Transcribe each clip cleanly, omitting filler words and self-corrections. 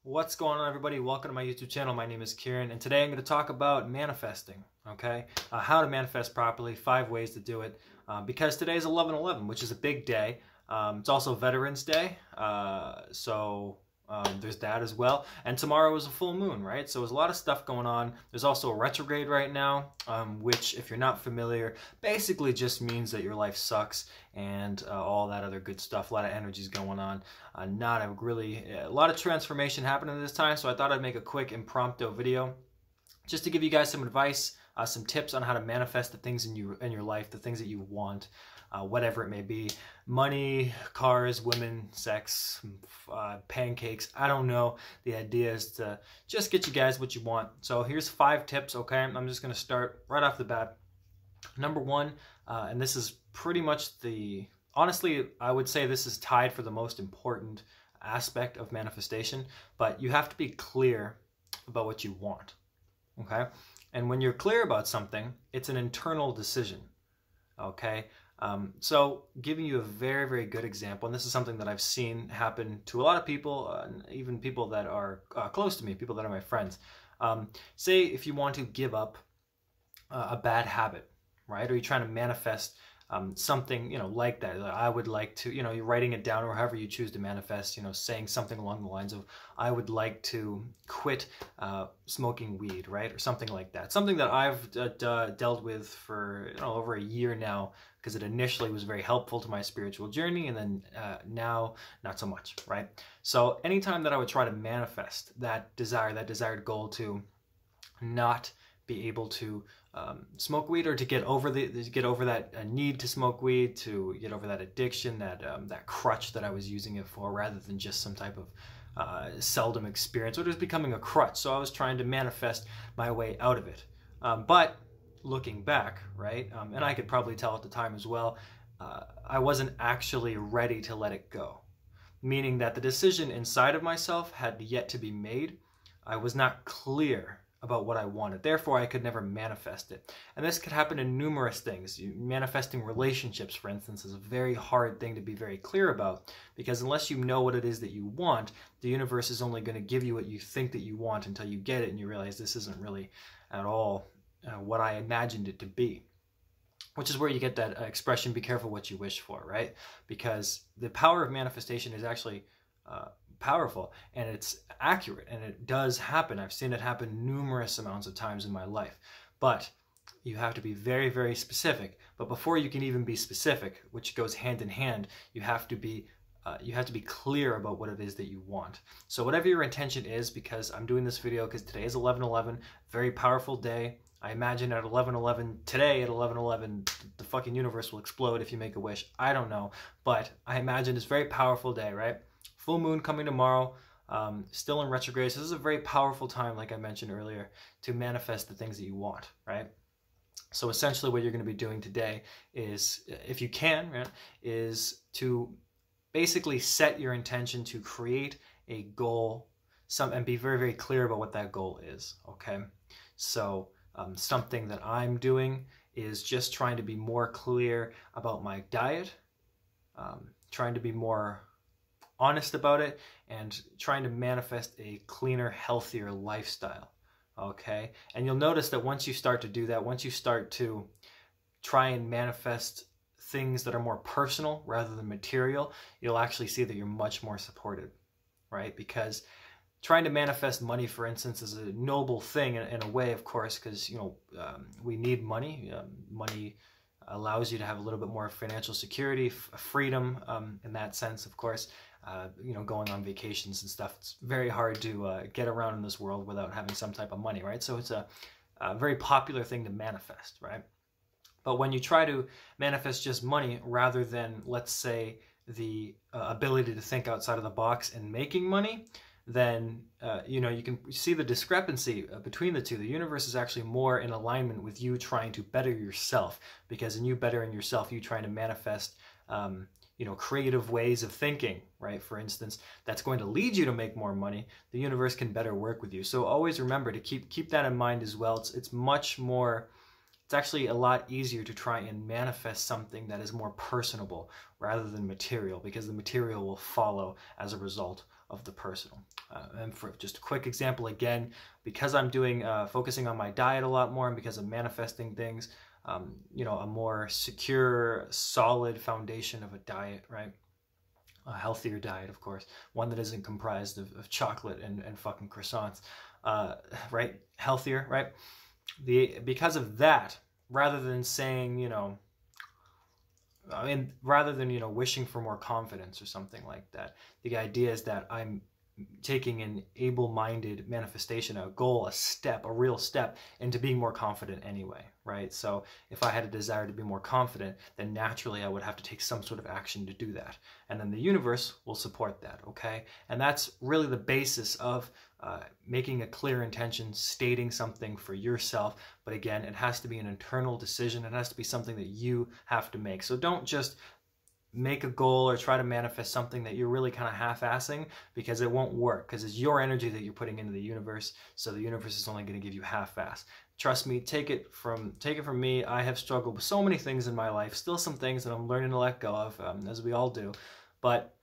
What's going on, everybody? Welcome to my YouTube channel. My name is Kieran, and today I'm going to talk about manifesting, okay? How to manifest properly, 5 ways to do it, because today is 11/11, which is a big day. It's also Veterans Day, so there's that as well. And tomorrow is a full moon, right? So there's a lot of stuff going on. There's also a retrograde right now, which, if you're not familiar, basically just means that your life sucks and all that other good stuff. A lot of energy is going on. Not a lot of transformation happening this time, so I thought I'd make a quick impromptu video just to give you guys some advice, some tips on how to manifest the things in your life, the things that you want, whatever it may be. Money, cars, women, sex, pancakes, I don't know. The idea is to just get you guys what you want. So here's 5 tips, okay? I'm just going to start right off the bat. Number 1, and this is pretty much honestly, I would say this is tied for the most important aspect of manifestation, but you have to be clear about what you want, okay? And when you're clear about something, it's an internal decision, okay? So giving you a very, very good example, and this is something that I've seen happen to a lot of people, even people that are close to me, people that are my friends. Say if you want to give up a bad habit, right? Or you're trying to manifest something, like that. I would like to, you're writing it down, or however you choose to manifest, saying something along the lines of, I would like to quit smoking weed, right? Or something like that. Something that I've dealt with for over a year now, because it initially was very helpful to my spiritual journey, and then now not so much, right? So anytime that I would try to manifest that desire, that desired goal to not be able to smoke weed, or to get over that need to smoke weed, to get over that addiction, that crutch that I was using it for, rather than just some type of seldom experience, or just becoming a crutch. So I was trying to manifest my way out of it. But looking back, right, and I could probably tell at the time as well, I wasn't actually ready to let it go. Meaning that the decision inside of myself had yet to be made. I was not clear about what I wanted. Therefore, I could never manifest it. And this could happen in numerous things. Manifesting relationships, for instance, is a very hard thing to be very clear about, because unless you know what it is that you want, the universe is only going to give you what you think that you want until you get it and you realize this isn't really at all what I imagined it to be. Which is where you get that expression, be careful what you wish for, right? Because the power of manifestation is actually powerful, and it's accurate, and it does happen. I've seen it happen numerous amounts of times in my life, but you have to be very, very specific. But before you can even be specific, which goes hand in hand, you have to be clear about what it is that you want. So whatever your intention is, because I'm doing this video because today is 11/11, very powerful day. I imagine at 11/11 today, at 11/11, the fucking universe will explode if you make a wish. I don't know, but I imagine it's a very powerful day, right? Full moon coming tomorrow, still in retrograde. So this is a very powerful time, like I mentioned earlier, to manifest the things that you want, right? So essentially what you're going to be doing today is, if you can, right, is to basically set your intention to create a goal, and be very, very clear about what that goal is, okay? So something that I'm doing is just trying to be more clear about my diet, trying to be more honest about it, and trying to manifest a cleaner, healthier lifestyle, okay? And you'll notice that once you start to do that, once you start to try and manifest things that are more personal rather than material, you'll actually see that you're much more supported, right? Because trying to manifest money, for instance, is a noble thing in a way, of course, because we need money. Money allows you to have a little bit more financial security, freedom, in that sense, of course. Going on vacations and stuff. It's very hard to get around in this world without having some type of money, right? So it's a very popular thing to manifest, right? But when you try to manifest just money rather than, let's say, the ability to think outside of the box and making money, then you can see the discrepancy between the two. The universe is actually more in alignment with you trying to better yourself, because in you bettering yourself, you trying to manifest creative ways of thinking, right? For instance, that's going to lead you to make more money. The universe can better work with you. So always remember to keep that in mind as well. It's actually a lot easier to try and manifest something that is more personable rather than material, because the material will follow as a result of the personal. And for just a quick example, again, because I'm doing focusing on my diet a lot more, and because I'm manifesting things, you know, a more secure, solid foundation of a diet, right? A healthier diet, of course, one that isn't comprised of chocolate and fucking croissants, right? Healthier, right? Because of that, rather than saying, you know, I mean, rather than, you know, wishing for more confidence or something like that, the idea is that I'm taking an able-minded manifestation, a goal, a step, a real step into being more confident anyway, right? So if I had a desire to be more confident, then naturally I would have to take some sort of action to do that. And then the universe will support that, okay? And that's really the basis of making a clear intention, stating something for yourself. But again, it has to be an internal decision. It has to be something that you have to make. So don't just make a goal or try to manifest something that you're really kind of half-assing, because it won't work, because it's your energy that you're putting into the universe. So the universe is only going to give you half-ass. Trust me, take it from me. I have struggled with so many things in my life, still some things that I'm learning to let go of, as we all do. But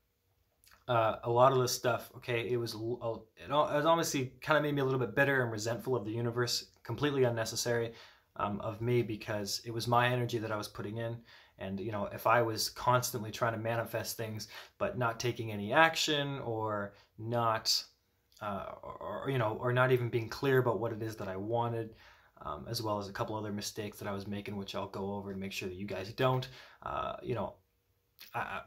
a lot of this stuff, okay, it honestly kind of made me a little bit bitter and resentful of the universe, completely unnecessary of me, because it was my energy that I was putting in. And, you know, if I was constantly trying to manifest things, but not taking any action, or not, or not even being clear about what it is that I wanted, as well as a couple other mistakes that I was making, which I'll go over to make sure that you guys don't, you know,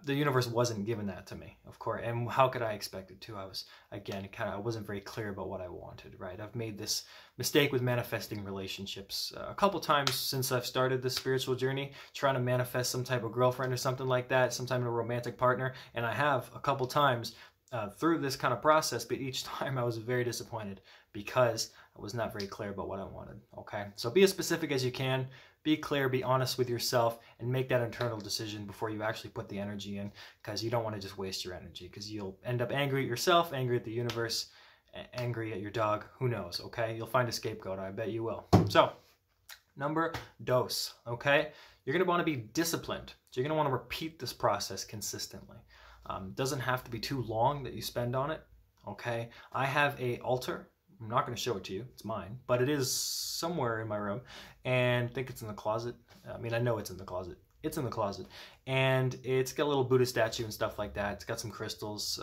the universe wasn't giving that to me, of course, and how could I expect it to? I wasn't very clear about what I wanted, right? I've made this mistake with manifesting relationships a couple times since I've started this spiritual journey, trying to manifest some type of girlfriend or something like that, sometime a romantic partner, and I have a couple times through this kind of process, but each time I was very disappointed because I was not very clear about what I wanted, okay? So be as specific as you can. Be clear, be honest with yourself, and make that internal decision before you actually put the energy in, because you don't want to just waste your energy, because you'll end up angry at yourself, angry at the universe, angry at your dog, who knows, okay? You'll find a scapegoat, I bet you will. So, number dos, okay? You're going to want to be disciplined. So you're going to want to repeat this process consistently. Doesn't have to be too long that you spend on it, okay? I have a altar. I'm not going to show it to you. It's mine. But it is somewhere in my room. And I think it's in the closet. I mean, I know it's in the closet. It's in the closet. And it's got a little Buddha statue and stuff like that. It's got some crystals.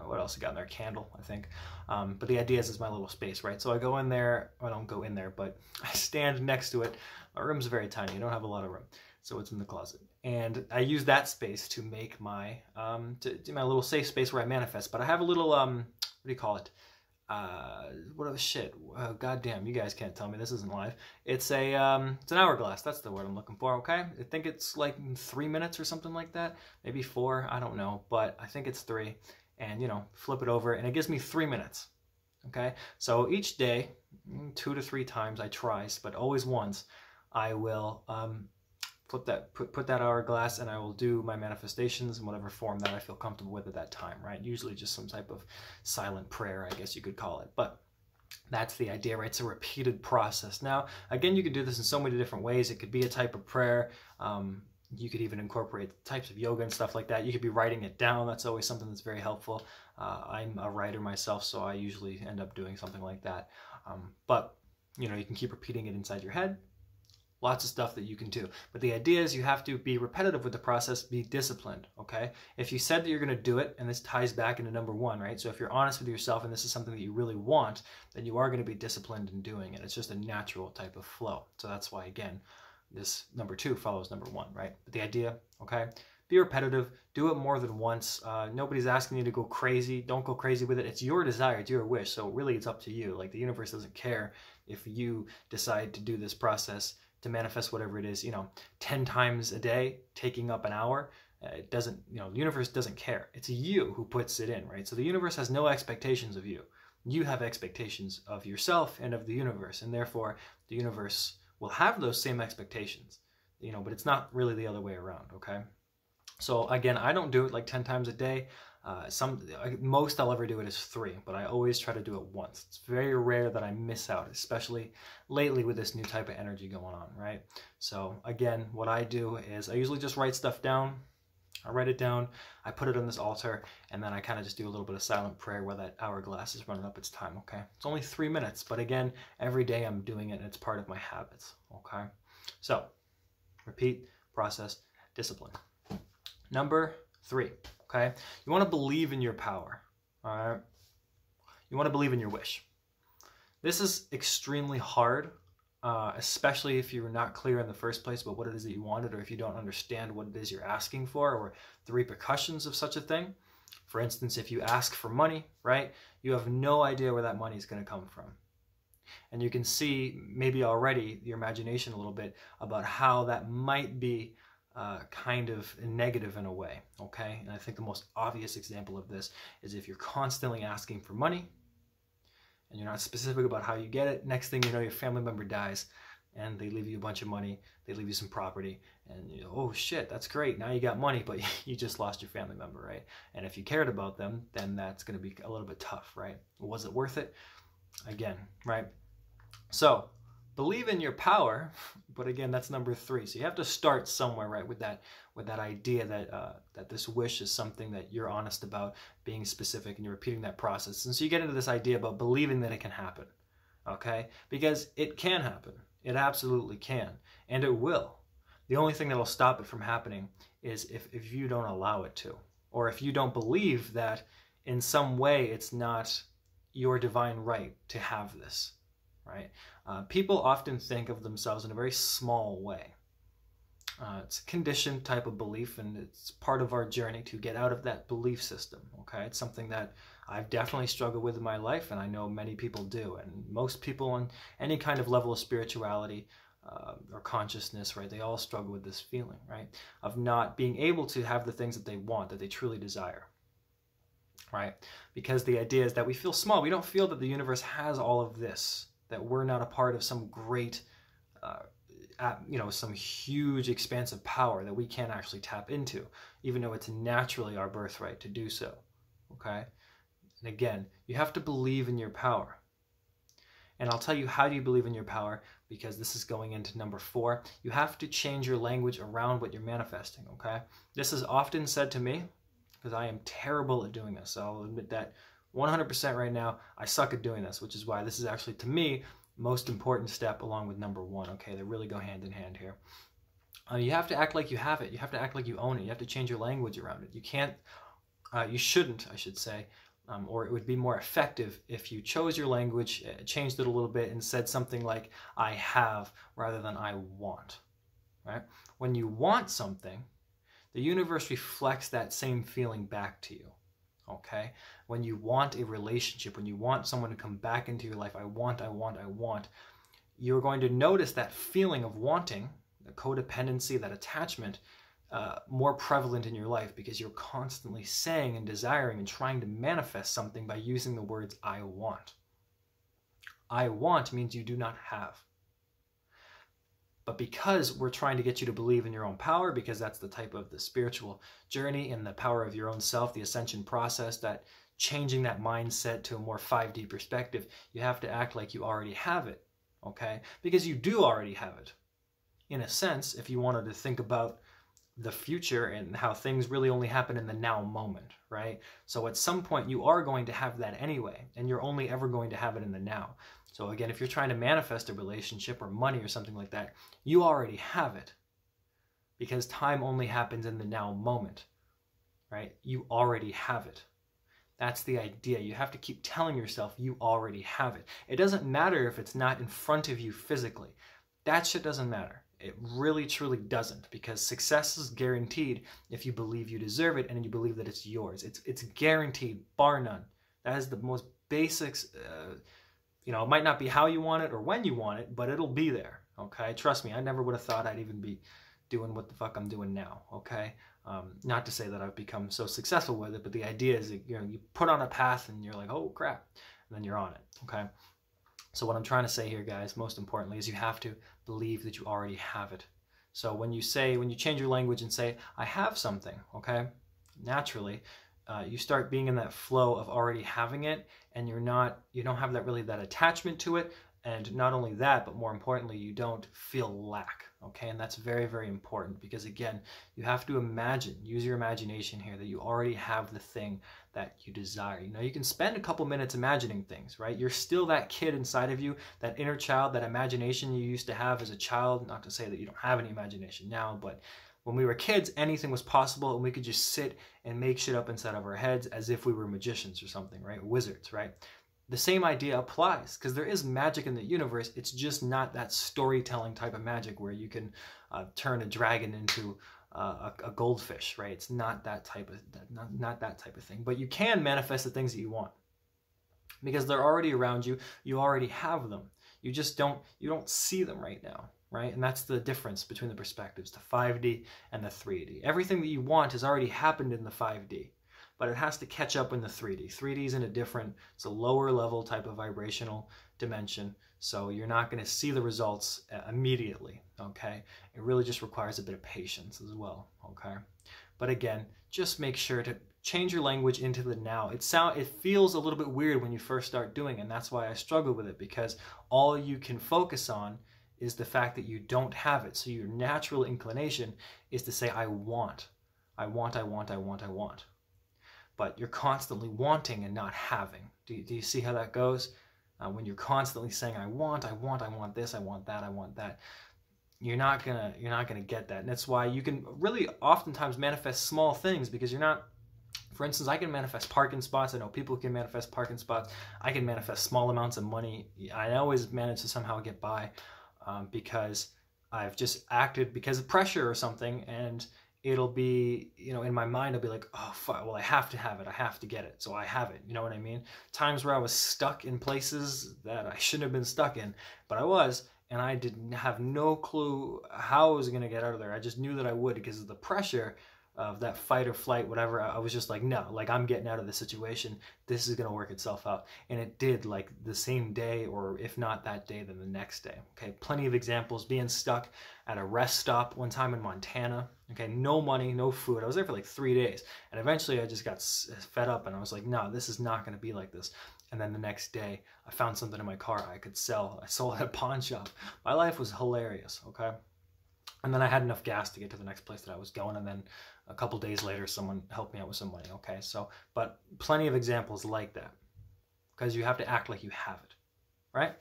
What else I got in there? Candle, I think. But the idea is it's my little space, right? So I go in there. I don't go in there, but I stand next to it. My room's very tiny. I don't have a lot of room. So it's in the closet. And I use that space to make my, to do my little safe space where I manifest. But I have a little, what do you call it? God damn, you guys can't tell me this isn't live. It's an hourglass. That's the word I'm looking for, okay? I think it's like 3 minutes or something like that. Maybe 4, I don't know, but I think it's 3. And, you know, flip it over, and it gives me 3 minutes, okay? So each day, 2 to 3 times I try, but always once, I will put that hourglass, and I will do my manifestations in whatever form that I feel comfortable with at that time, right? Usually just some type of silent prayer, I guess you could call it. But that's the idea, right? It's a repeated process. Now, again, you could do this in so many different ways. It could be a type of prayer. You could even incorporate types of yoga and stuff like that. You could be writing it down. That's always something that's very helpful. I'm a writer myself, so I usually end up doing something like that. But, you know, you can keep repeating it inside your head. Lots of stuff that you can do. But the idea is you have to be repetitive with the process, be disciplined, okay? If you said that you're going to do it, and this ties back into number 1, right? So if you're honest with yourself and this is something that you really want, then you are going to be disciplined in doing it. It's just a natural type of flow. So that's why, again, this number 2 follows number 1, right? But the idea, okay? Be repetitive. Do it more than once. Nobody's asking you to go crazy. Don't go crazy with it. It's your desire. It's your wish. So really, it's up to you. Like, the universe doesn't care if you decide to do this process to manifest whatever it is, you know, 10 times a day, taking up an hour. It doesn't, you know, the universe doesn't care. It's you who puts it in, right? So the universe has no expectations of you. You have expectations of yourself and of the universe, and therefore the universe will have those same expectations, you know, but it's not really the other way around, okay? So again, I don't do it like 10 times a day. Most I'll ever do it is 3, but I always try to do it once. It's very rare that I miss out, especially lately with this new type of energy going on, right? So again, what I do is I usually just write stuff down. I write it down, I put it on this altar, and then I kind of just do a little bit of silent prayer while that hourglass is running up its time, okay? It's only 3 minutes, but again, every day I'm doing it and it's part of my habits, okay? So, repeat, process, discipline. Number 3, okay? You want to believe in your power, all right? You want to believe in your wish. This is extremely hard, especially if you're not clear in the first place about what it is that you wanted, or if you don't understand what it is you're asking for, or the repercussions of such a thing. For instance, if you ask for money, right, you have no idea where that money is going to come from. And you can see maybe already your imagination a little bit about how that might be kind of negative in a way, okay? And I think the most obvious example of this is if you're constantly asking for money, and you're not specific about how you get it, next thing you know, your family member dies and they leave you a bunch of money, they leave you some property, and you know, oh shit, that's great, now you got money, but you just lost your family member, right? And if you cared about them, then that's going to be a little bit tough, right? Was it worth it? Again, right? So, believe in your power, but again, that's number 3. So you have to start somewhere, right, with that idea that this wish is something that you're honest about, being specific, and you're repeating that process. And so you get into this idea about believing that it can happen, okay? Because it can happen. It absolutely can, and it will. The only thing that'll stop it from happening is if you don't allow it to, or if you don't believe that in some way it's not your divine right to have this. Right? People often think of themselves in a very small way. It's a conditioned type of belief, and it's part of our journey to get out of that belief system. Okay, it's something that I've definitely struggled with in my life, and I know many people do. And most people on any kind of level of spirituality or consciousness, right? They all struggle with this feeling, right? Of not being able to have the things that they want, that they truly desire. Right? Because the idea is that we feel small. We don't feel that the universe has all of this, that we're not a part of some great, some huge expansive power that we can't actually tap into, even though it's naturally our birthright to do so, okay? And again, you have to believe in your power. And I'll tell you how do you believe in your power, because this is going into number 4. You have to change your language around what you're manifesting, okay? This is often said to me, because I am terrible at doing this. I'll admit that 100% right now. I suck at doing this, which is why this is actually, to me, most important step along with number 1, okay? They really go hand in hand here. You have to act like you have it. You have to act like you own it. You have to change your language around it. You can't, you shouldn't, I should say, or it would be more effective if you chose your language, changed it a little bit, and said something like, I have, rather than I want, right? When you want something, the universe reflects that same feeling back to you. Okay? When you want a relationship, when you want someone to come back into your life, I want, you're going to notice that feeling of wanting, the codependency, that attachment, more prevalent in your life, because you're constantly saying and desiring and trying to manifest something by using the words I want. I want means you do not have. But because we're trying to get you to believe in your own power, because that's the type of the spiritual journey and the power of your own self, the ascension process, that changing that mindset to a more 5D perspective, you have to act like you already have it, okay? Because you do already have it. In a sense, if you wanted to think about the future and how things really only happen in the now moment, right? So at some point you are going to have that anyway, and you're only ever going to have it in the now. So again, if you're trying to manifest a relationship or money or something like that, you already have it, because time only happens in the now moment, right? You already have it. That's the idea. You have to keep telling yourself you already have it. It doesn't matter if it's not in front of you physically. That shit doesn't matter. It really, truly doesn't, because success is guaranteed if you believe you deserve it and you believe that it's yours. It's guaranteed, bar none. That is the most basics. It might not be how you want it or when you want it, but it'll be there, okay? Trust me, I never would have thought I'd even be doing what the fuck I'm doing now, okay? Not to say that I've become so successful with it, but the idea is that, you put on a path and you're like, oh crap, and then you're on it, okay? So what I'm trying to say here, guys, most importantly, is you have to believe that you already have it. So when you change your language and say, I have something, okay? Naturally, you start being in that flow of already having it, and you don't have that attachment to it, And not only that, but more importantly, you don't feel lack, okay? And that's very, very important because, again, you have to imagine, use your imagination here, that you already have the thing that you desire. You know, you can spend a couple minutes imagining things, right? You're still that kid inside of you, that inner child, that imagination you used to have as a child. Not to say that you don't have any imagination now, but when we were kids, anything was possible, and we could just sit and make shit up inside of our heads as if we were magicians or something, right? Wizards, right? The same idea applies because there is magic in the universe. It's just not that storytelling type of magic where you can turn a dragon into a goldfish, right? It's not that type of not that type of thing. But you can manifest the things that you want because they're already around you. You already have them. You just don't see them right now, right? And that's the difference between the perspectives, the 5D and the 3D. Everything that you want has already happened in the 5D. But it has to catch up in the 3D. 3D is in a different, it's a lower level type of vibrational dimension. So you're not going to see the results immediately, okay? It really just requires a bit of patience as well, okay? But again, just make sure to change your language into the now. It feels a little bit weird when you first start doing it, and that's why I struggle with it, because all you can focus on is the fact that you don't have it. So your natural inclination is to say, I want. I want, I want, I want, I want. But you're constantly wanting and not having. Do you see how that goes? When you're constantly saying, I want this, I want that, you're not gonna get that. And that's why you can really oftentimes manifest small things, because you're not, for instance, I can manifest parking spots. I know people can manifest parking spots. I can manifest small amounts of money. I always manage to somehow get by because I've just acted because of pressure or something, and it'll be, you know, in my mind, I'll be like, oh, fuck, well, I have to have it. I have to get it. So I have it. You know what I mean? Times where I was stuck in places that I shouldn't have been stuck in, but I was, and I didn't have no clue how I was going to get out of there. I just knew that I would because of the pressure of that fight or flight, whatever. I was just like, no, like, I'm getting out of this situation. This is going to work itself out. And it did, like, the same day, or if not that day, then the next day. Okay, plenty of examples. Being stuck at a rest stop one time in Montana. Okay, no money, no food. I was there for like 3 days. And eventually I just got fed up, and I was like, no, this is not going to be like this. And then the next day, I found something in my car I could sell. I sold at a pawn shop. My life was hilarious, okay? And then I had enough gas to get to the next place that I was going, and then a couple days later, someone helped me out with some money, okay? So, but plenty of examples like that, because you have to act like you have it, right?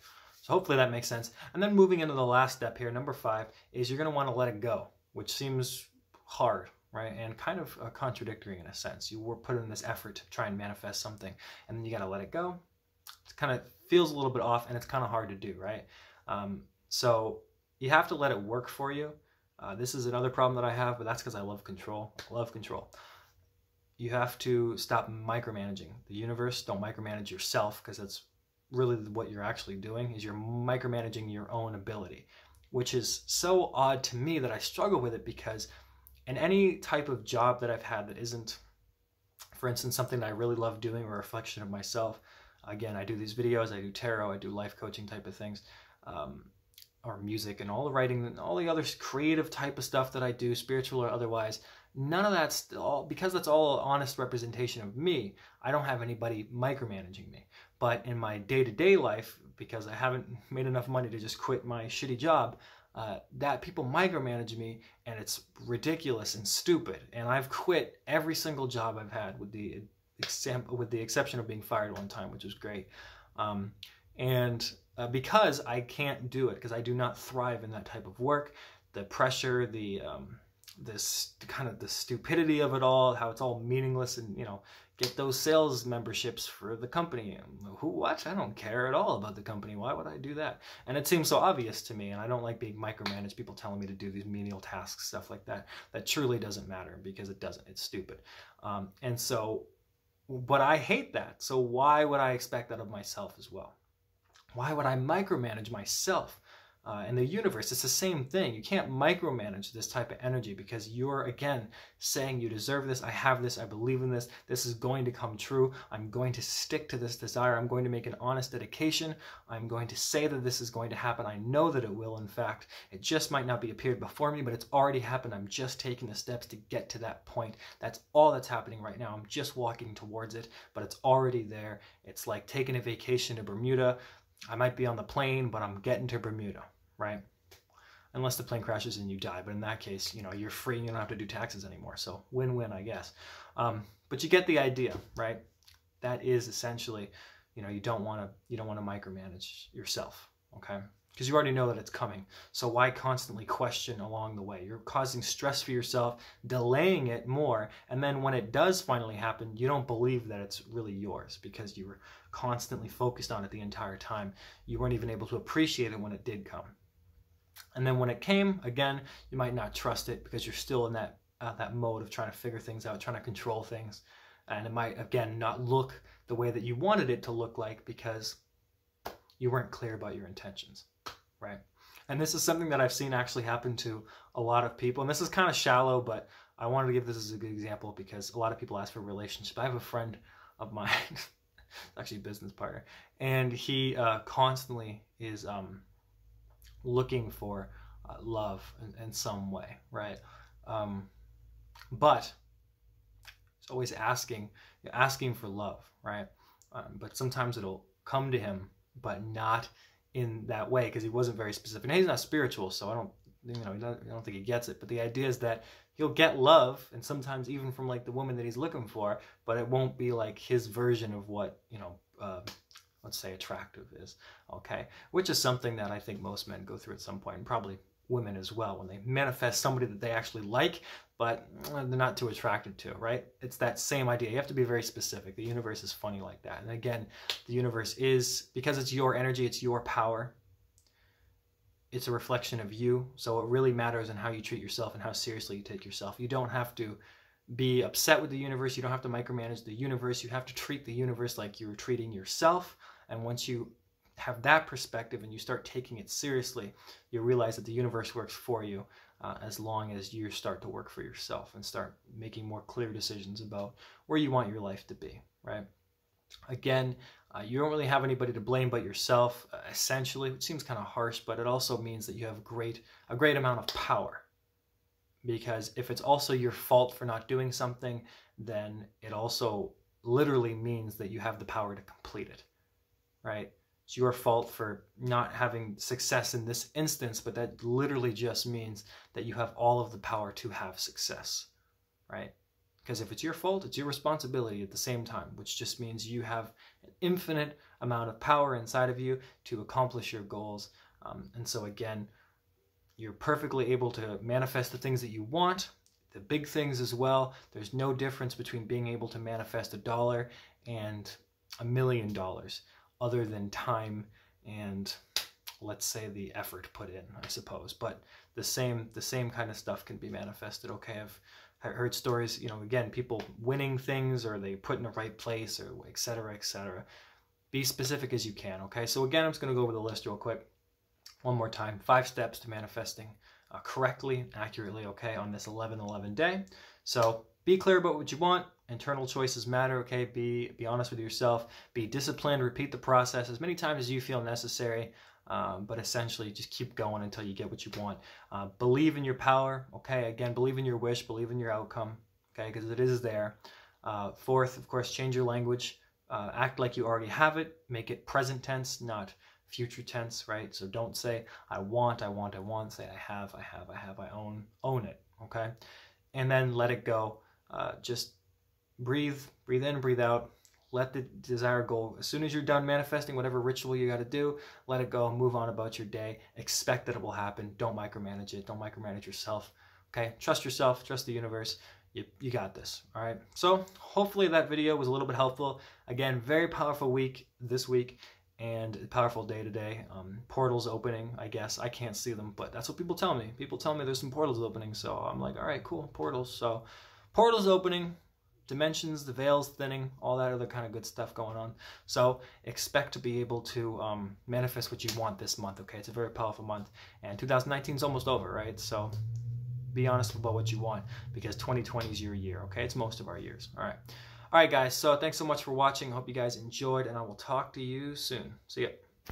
So hopefully that makes sense. And then moving into the last step here, number 5, is you're going to want to let it go, which seems hard, right? And kind of contradictory in a sense. You were put in this effort to try and manifest something, and then you got to let it go. It kind of feels a little bit off, and it's kind of hard to do, right? So you have to let it work for you. This is another problem that I have, but that's because I love control. I love control. You have to stop micromanaging the universe. Don't micromanage yourself, because that's really what you're actually doing, is you're micromanaging your own ability, which is so odd to me that I struggle with it, because in any type of job that I've had that isn't, for instance, something that I really love doing or a reflection of myself, again, I do these videos, I do tarot, I do life coaching type of things, or music and all the writing and all the other creative type of stuff that I do, spiritual or otherwise, none of that's all, because that's all honest representation of me. I don't have anybody micromanaging me. But in my day-to-day life, because I haven't made enough money to just quit my shitty job, that people micromanage me, and it's ridiculous and stupid. And I've quit every single job I've had, with the exception of being fired one time, which was great. Because I can't do it, because I do not thrive in that type of work. The pressure, this kind of the stupidity of it all, how it's all meaningless, and, you know, get those sales memberships for the company. What? I don't care at all about the company. Why would I do that? And it seems so obvious to me, and I don't like being micromanaged, people telling me to do these menial tasks, stuff like that. That truly doesn't matter, because it doesn't. It's stupid. And so, but I hate that. So why would I expect that of myself as well? Why would I micromanage myself? And the universe, it's the same thing. You can't micromanage this type of energy, because you're, again, saying you deserve this, I have this, I believe in this, this is going to come true, I'm going to stick to this desire, I'm going to make an honest dedication, I'm going to say that this is going to happen, I know that it will, in fact. It just might not be appeared before me, but it's already happened. I'm just taking the steps to get to that point. That's all that's happening right now. I'm just walking towards it, but it's already there. It's like taking a vacation to Bermuda. I might be on the plane, but I'm getting to Bermuda, right? Unless the plane crashes and you die. But in that case, you're free and you don't have to do taxes anymore. So win-win, I guess. But you get the idea, right? That is essentially, you don't want to micromanage yourself, okay? Because you already know that it's coming. So why constantly question along the way? You're causing stress for yourself, delaying it more, and then when it does finally happen, you don't believe that it's really yours because you were constantly focused on it the entire time. You weren't even able to appreciate it when it did come. And then when it came, again, you might not trust it because you're still in that mode of trying to figure things out, trying to control things. And it might, again, not look the way that you wanted it to look like because you weren't clear about your intentions, right? And this is something that I've seen actually happen to a lot of people. And this is kind of shallow, but I wanted to give this as a good example because a lot of people ask for a relationship. I have a friend of mine, actually a business partner, and he constantly is looking for love in some way, right? But he's always asking for love, right? But sometimes it'll come to him, but not in that way because he wasn't very specific. And he's not spiritual, so I don't think he gets it. But the idea is that he'll get love, and sometimes even from like the woman that he's looking for, but it won't be like his version of what let's say attractive is, okay? Which is something that I think most men go through at some point, and probably women as well, when they manifest somebody that they actually like, but they're not too attracted to, right? It's that same idea. You have to be very specific. The universe is funny like that. And again, the universe is, because it's your energy, it's your power, it's a reflection of you. So it really matters in how you treat yourself and how seriously you take yourself. You don't have to be upset with the universe. You don't have to micromanage the universe. You have to treat the universe like you're treating yourself. And once you have that perspective and you start taking it seriously, you realize that the universe works for you as long as you start to work for yourself and start making more clear decisions about where you want your life to be, right? Again, you don't really have anybody to blame but yourself, essentially, which seems kind of harsh, but it also means that you have a great amount of power. Because if it's also your fault for not doing something, then it also literally means that you have the power to complete it, right? It's your fault for not having success in this instance, but that literally just means that you have all of the power to have success, right? Because if it's your fault, it's your responsibility at the same time, which just means you have an infinite amount of power inside of you to accomplish your goals. And so again, you're perfectly able to manifest the things that you want, the big things as well. There's no difference between being able to manifest $1 and $1 million. Other than time and, let's say, the effort put in, I suppose. But the same kind of stuff can be manifested, okay? I've heard stories, again, people winning things or they put in the right place or et cetera, et cetera. Be specific as you can, okay? So again, I'm just going to go over the list real quick. One more time, 5 steps to manifesting correctly, accurately, okay, on this 11/11 day. So be clear about what you want. Internal choices matter, okay? Be honest with yourself. Be disciplined. Repeat the process as many times as you feel necessary, but essentially just keep going until you get what you want. Believe in your power, okay? Again, believe in your wish. Believe in your outcome, okay? Because it is there. 4th, of course, change your language. Act like you already have it. Make it present tense, not future tense, right? So don't say, I want. Say, I have, I own it, okay? And then let it go. Just breathe in, breathe out. Let the desire go. As soon as you're done manifesting whatever ritual you got to do, let it go, move on about your day. Expect that it will happen. Don't micromanage it. Don't micromanage yourself, okay? Trust yourself, trust the universe. You got this, all right? So hopefully that video was a little bit helpful. Again, very powerful week this week. And a powerful day today. Portals opening, I guess. I can't see them, but that's what people tell me. People tell me there's some portals opening, so I'm like, all right, cool, portals. So portals opening, dimensions, the veils thinning, all that other kind of good stuff going on. So expect to be able to manifest what you want this month, okay? It's a very powerful month. And 2019 is almost over, right? So be honest about what you want because 2020 is your year, okay? It's most of our years, all right? All right, guys, so thanks so much for watching. I hope you guys enjoyed, and I will talk to you soon. See ya.